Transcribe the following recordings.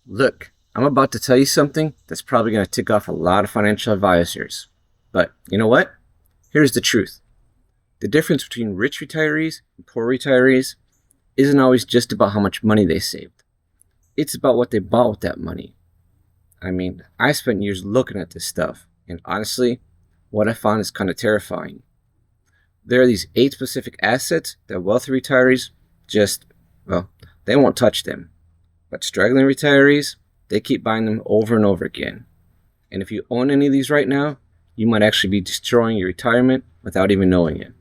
Look, I'm about to tell you something that's probably going to tick off a lot of financial advisors. But you know what? Here's the truth. The difference between rich retirees and poor retirees isn't always just about how much money they saved. It's about what they bought with that money. I mean, I spent years looking at this stuff, and honestly, what I found is kind of terrifying. There are these 8 specific assets that wealthy retirees just, well, they won't touch them. But struggling retirees, they keep buying them over and over again. And if you own any of these right now, you might actually be destroying your retirement without even knowing it.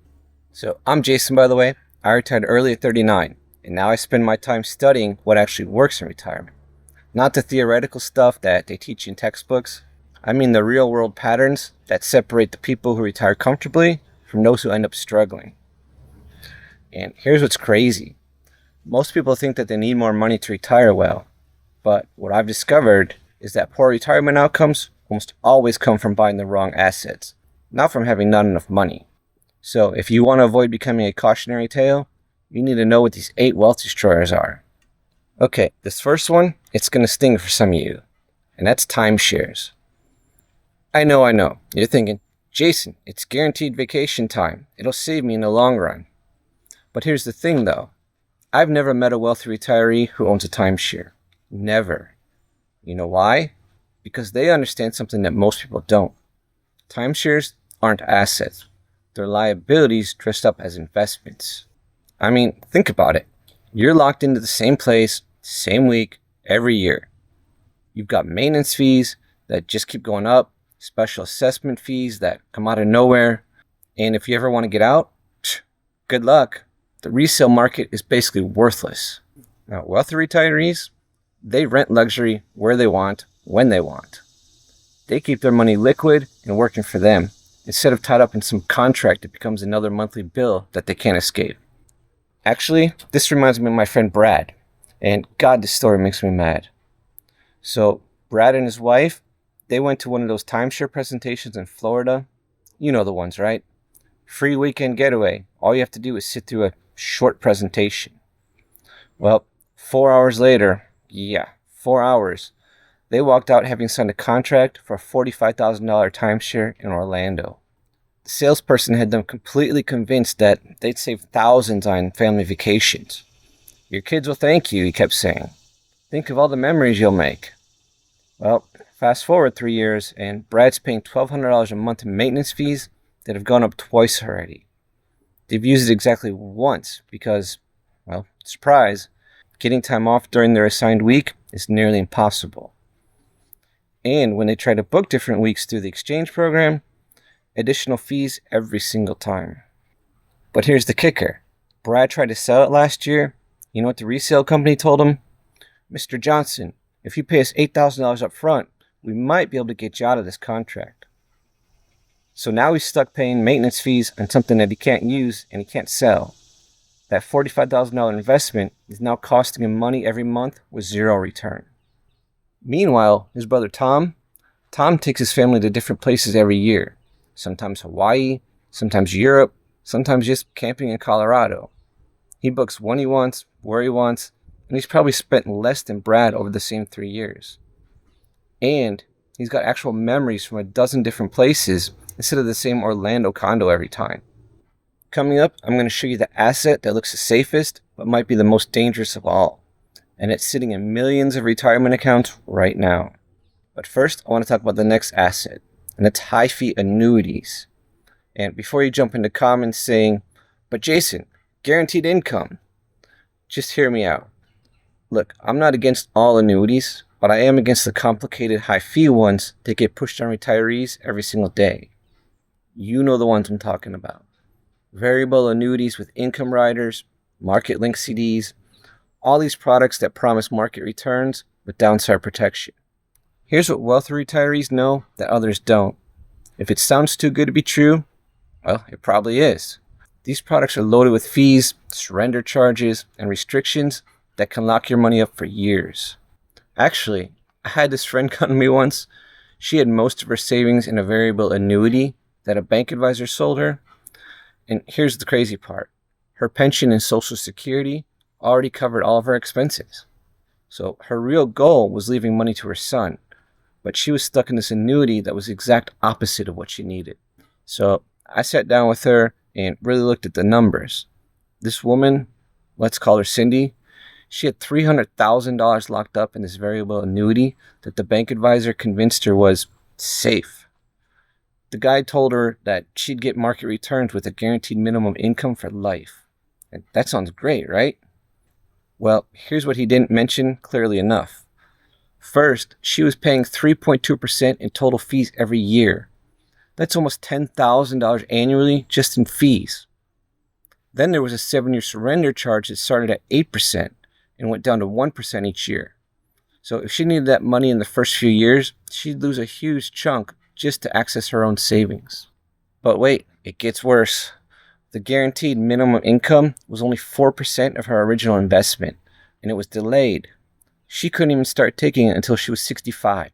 So I'm Jason, by the way. I retired early at 39, and now I spend my time studying what actually works in retirement. Not the theoretical stuff that they teach in textbooks. I mean the real world patterns that separate the people who retire comfortably from those who end up struggling. And here's what's crazy. Most people think that they need more money to retire well, but what I've discovered is that poor retirement outcomes almost always come from buying the wrong assets, not from having not enough money. So if you want to avoid becoming a cautionary tale, you need to know what these 8 wealth destroyers are. Okay, this first one, it's going to sting for some of you, and that's timeshares. I know. You're thinking, Jason, it's guaranteed vacation time. It'll save me in the long run. But here's the thing though. I've never met a wealthy retiree who owns a timeshare. Never. You know why? Because they understand something that most people don't. Timeshares aren't assets. They're liabilities dressed up as investments. I mean, think about it. You're locked into the same place, same week, every year. You've got maintenance fees that just keep going up, special assessment fees that come out of nowhere, and if you ever want to get out, good luck. The resale market is basically worthless. Now, wealthy retirees, they rent luxury where they want, when they want. They keep their money liquid and working for them, instead of tied up in some contract that becomes another monthly bill that they can't escape. Actually, this reminds me of my friend Brad, and God, this story makes me mad. So, Brad and his wife, they went to one of those timeshare presentations in Florida. You know the ones, right? Free weekend getaway. All you have to do is sit through a short presentation. Well, 4 hours later, 4 hours, they walked out having signed a contract for a $45,000 timeshare in Orlando. The salesperson had them completely convinced that they'd save thousands on family vacations. Your kids will thank you, he kept saying. Think of all the memories you'll make. Well, fast forward 3 years, and Brad's paying $1,200 a month in maintenance fees that have gone up twice already. They've used it exactly once because, well, surprise, getting time off during their assigned week is nearly impossible. And when they try to book different weeks through the exchange program, additional fees every single time. But here's the kicker. Brad tried to sell it last year. You know what the resale company told him? Mr. Johnson, if you pay us $8,000 up front, we might be able to get you out of this contract. So now he's stuck paying maintenance fees on something that he can't use and he can't sell. That $45,000 investment is now costing him money every month with zero return. Meanwhile, his brother Tom takes his family to different places every year. Sometimes Hawaii, sometimes Europe, sometimes just camping in Colorado. He books when he wants, where he wants, and he's probably spent less than Brad over the same 3 years. And he's got actual memories from a dozen different places instead of the same Orlando condo every time. Coming up, I'm going to show you the asset that looks the safest, but might be the most dangerous of all. And it's sitting in millions of retirement accounts right now. But first, I want to talk about the next asset, and it's high-fee annuities. And before you jump into comments saying, but Jason, guaranteed income, just hear me out. Look, I'm not against all annuities, but I am against the complicated high-fee ones that get pushed on retirees every single day. You know the ones I'm talking about. Variable annuities with income riders, market-linked CDs, all these products that promise market returns with downside protection. Here's what wealthy retirees know that others don't. If it sounds too good to be true, well, it probably is. These products are loaded with fees, surrender charges, and restrictions that can lock your money up for years. Actually, I had this friend come to me once. She had most of her savings in a variable annuity that a bank advisor sold her. And here's the crazy part. Her pension and Social Security already covered all of her expenses. So her real goal was leaving money to her son, but she was stuck in this annuity that was the exact opposite of what she needed. So I sat down with her and really looked at the numbers. This woman, let's call her Cindy, she had $300,000 locked up in this variable annuity that the bank advisor convinced her was safe. The guy told her that she'd get market returns with a guaranteed minimum income for life. And that sounds great, right? Well, here's what he didn't mention clearly enough. First, she was paying 3.2% in total fees every year. That's almost $10,000 annually just in fees. Then there was a 7-year surrender charge that started at 8% and went down to 1% each year. So if she needed that money in the first few years, she'd lose a huge chunk just to access her own savings. But wait, it gets worse. The guaranteed minimum income was only 4% of her original investment, and it was delayed. She couldn't even start taking it until she was 65.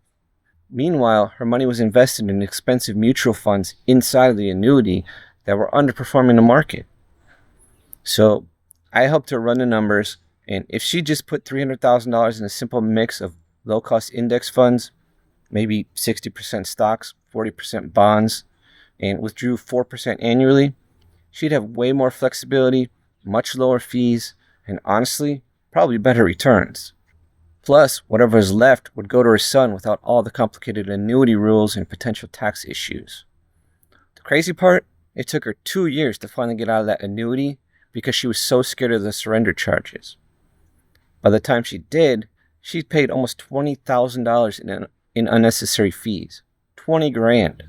Meanwhile, her money was invested in expensive mutual funds inside of the annuity that were underperforming the market. So I helped her run the numbers, and if she just put $300,000 in a simple mix of low-cost index funds, maybe 60% stocks, 40% bonds, and withdrew 4% annually, she'd have way more flexibility, much lower fees, and honestly, probably better returns. Plus, whatever is left would go to her son without all the complicated annuity rules and potential tax issues. The crazy part, it took her 2 years to finally get out of that annuity because she was so scared of the surrender charges. By the time she did, she'd paid almost $20,000 in unnecessary fees. 20 grand.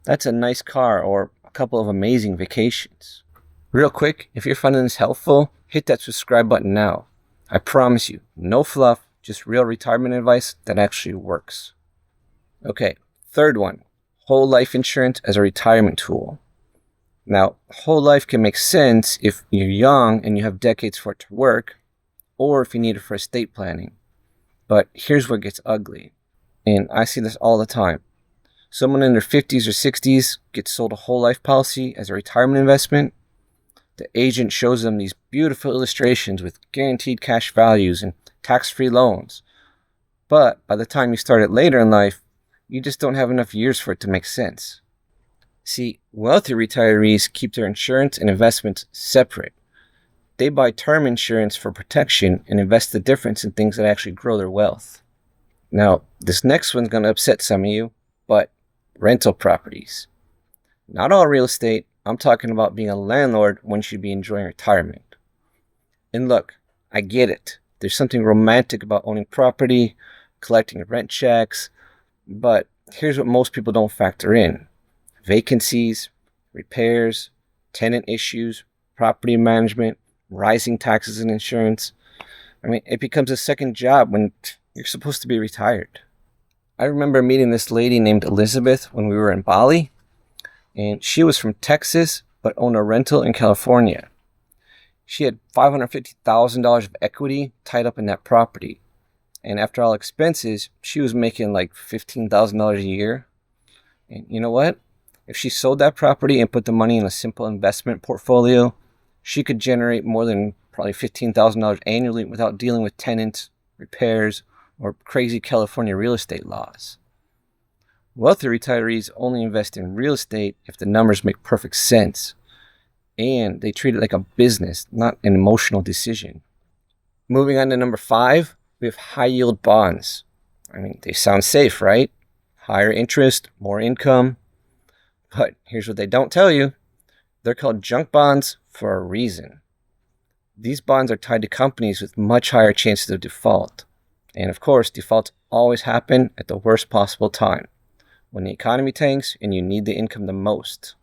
That's a nice car or a couple of amazing vacations. Real quick, if you're finding this helpful, hit that subscribe button now. I promise you, no fluff, just real retirement advice that actually works. Okay, third one, whole life insurance as a retirement tool. Now, whole life can make sense if you're young and you have decades for it to work, or if you need it for estate planning. But here's where it gets ugly, and I see this all the time. Someone in their 50s or 60s gets sold a whole life policy as a retirement investment. The agent shows them these beautiful illustrations with guaranteed cash values and tax-free loans. But by the time you start it later in life, you just don't have enough years for it to make sense. See, wealthy retirees keep their insurance and investments separate. They buy term insurance for protection and invest the difference in things that actually grow their wealth. Now, this next one's going to upset some of you, but rental properties. Not all real estate. I'm talking about being a landlord when you should be enjoying retirement. And look, I get it. There's something romantic about owning property, collecting rent checks, but here's what most people don't factor in. Vacancies, repairs, tenant issues, property management, rising taxes and insurance. It becomes a second job when you're supposed to be retired. I remember meeting this lady named Elizabeth when we were in Bali, and she was from Texas but owned a rental in California. She had $550,000 of equity tied up in that property, and after all expenses, she was making like $15,000 a year. And you know what? If she sold that property and put the money in a simple investment portfolio, she could generate more than probably $15,000 annually without dealing with tenants, repairs, or crazy California real estate laws. Wealthy retirees only invest in real estate if the numbers make perfect sense, and they treat it like a business, not an emotional decision. Moving on to number 5, we have high-yield bonds. They sound safe, right? Higher interest, more income. But here's what they don't tell you. They're called junk bonds for a reason. These bonds are tied to companies with much higher chances of default. And of course, defaults always happen at the worst possible time, when the economy tanks and you need the income the most.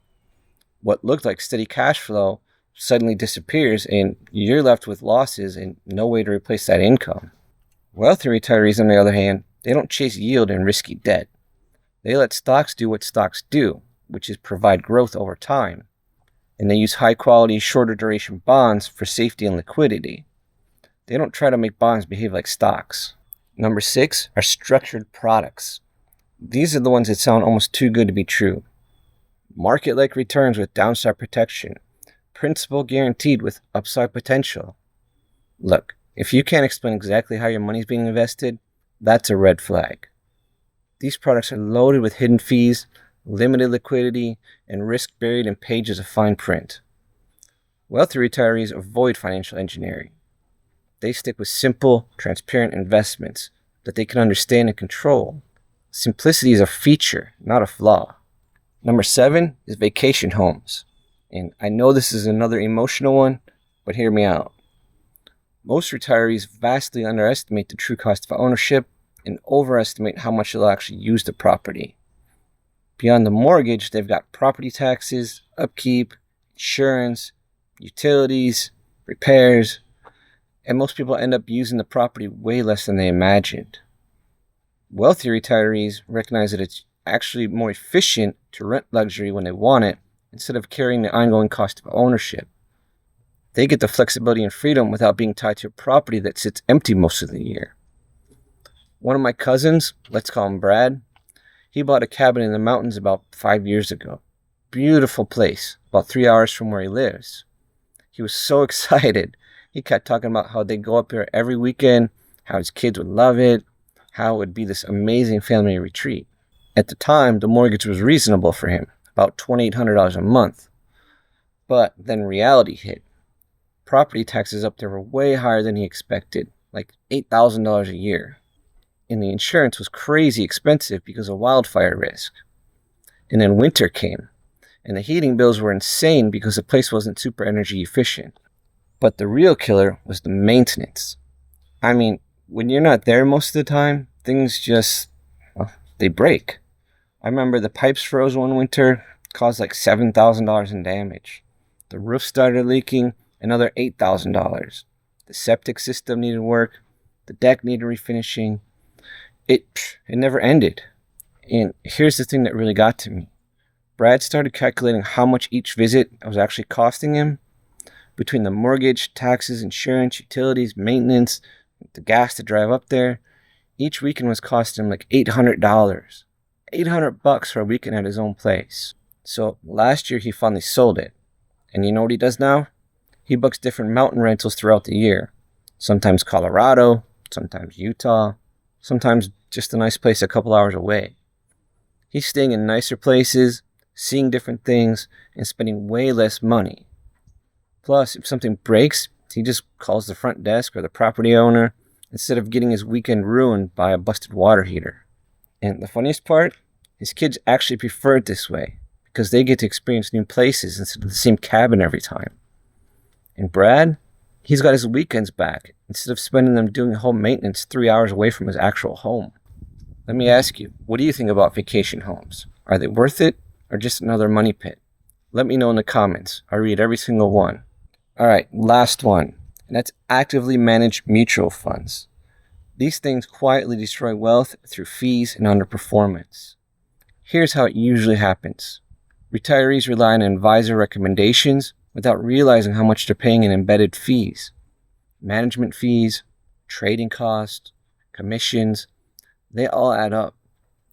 What looked like steady cash flow suddenly disappears and you're left with losses and no way to replace that income. Wealthy retirees, on the other hand, they don't chase yield and risky debt. They let stocks do what stocks do, which is provide growth over time. And they use high-quality, shorter duration bonds for safety and liquidity. They don't try to make bonds behave like stocks. Number 6 are structured products. These are the ones that sound almost too good to be true. Market-like returns with downside protection. Principal guaranteed with upside potential. Look, If you can't explain exactly how your money's being invested, that's a red flag. These products are loaded with hidden fees, limited liquidity, and risk buried in pages of fine print. Wealthy retirees avoid financial engineering. They stick with simple, transparent investments that they can understand and control. Simplicity is a feature, not a flaw. Number 7 is vacation homes. And I know this is another emotional one, but hear me out. Most retirees vastly underestimate the true cost of ownership and overestimate how much they'll actually use the property. Beyond the mortgage, they've got property taxes, upkeep, insurance, utilities, repairs, and most people end up using the property way less than they imagined. Wealthy retirees recognize that it's actually more efficient to rent luxury when they want it instead of carrying the ongoing cost of ownership. They get the flexibility and freedom without being tied to a property that sits empty most of the year. One of my cousins, let's call him Brad, he bought a cabin in the mountains about 5 years ago. Beautiful place, about 3 hours from where he lives. He was so excited. He kept talking about how they'd go up there every weekend, how his kids would love it, how it would be this amazing family retreat. At the time, the mortgage was reasonable for him, about $2,800 a month. But then reality hit. Property taxes up there were way higher than he expected, like $8,000 a year. And the insurance was crazy expensive because of wildfire risk. And then winter came, and the heating bills were insane because the place wasn't super energy efficient. But the real killer was the maintenance. I mean, when you're not there most of the time, things just, they break. I remember the pipes froze one winter, caused like $7,000 in damage. The roof started leaking, another $8,000. The septic system needed work. The deck needed refinishing. It never ended. And here's the thing that really got to me. Brad started calculating how much each visit was actually costing him. Between the mortgage, taxes, insurance, utilities, maintenance, the gas to drive up there, each weekend was costing him like $800. $800 for a weekend at his own place. So last year he finally sold it. And you know what he does now? He books different mountain rentals throughout the year. Sometimes Colorado, sometimes Utah, sometimes just a nice place a couple hours away. He's staying in nicer places, seeing different things, and spending way less money. Plus, if something breaks, he just calls the front desk or the property owner instead of getting his weekend ruined by a busted water heater. And the funniest part, his kids actually prefer it this way because they get to experience new places instead of the same cabin every time. And Brad, he's got his weekends back instead of spending them doing home maintenance 3 hours away from his actual home. Let me ask you, what do you think about vacation homes? Are they worth it or just another money pit? Let me know in the comments. I read every single one. All right, last one, and that's actively managed mutual funds. These things quietly destroy wealth through fees and underperformance. Here's how it usually happens. Retirees rely on advisor recommendations without realizing how much they're paying in embedded fees. Management fees, trading costs, commissions, they all add up.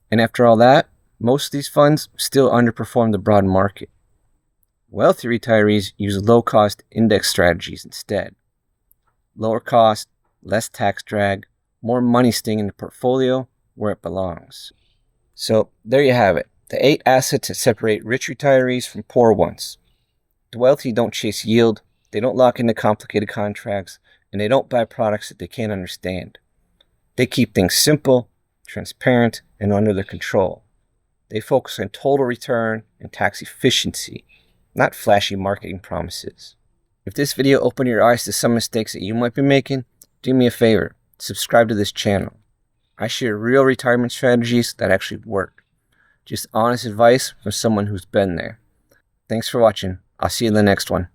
And after all that, most of these funds still underperform the broad market. Wealthy retirees use low-cost index strategies instead. Lower cost, less tax drag, more money staying in the portfolio where it belongs. So there you have it, the 8 assets that separate rich retirees from poor ones. The wealthy don't chase yield, they don't lock into complicated contracts, and they don't buy products that they can't understand. They keep things simple, transparent, and under their control. They focus on total return and tax efficiency, not flashy marketing promises. If this video opened your eyes to some mistakes that you might be making, do me a favor, subscribe to this channel. I share real retirement strategies that actually work. Just honest advice from someone who's been there. Thanks for watching. I'll see you in the next one.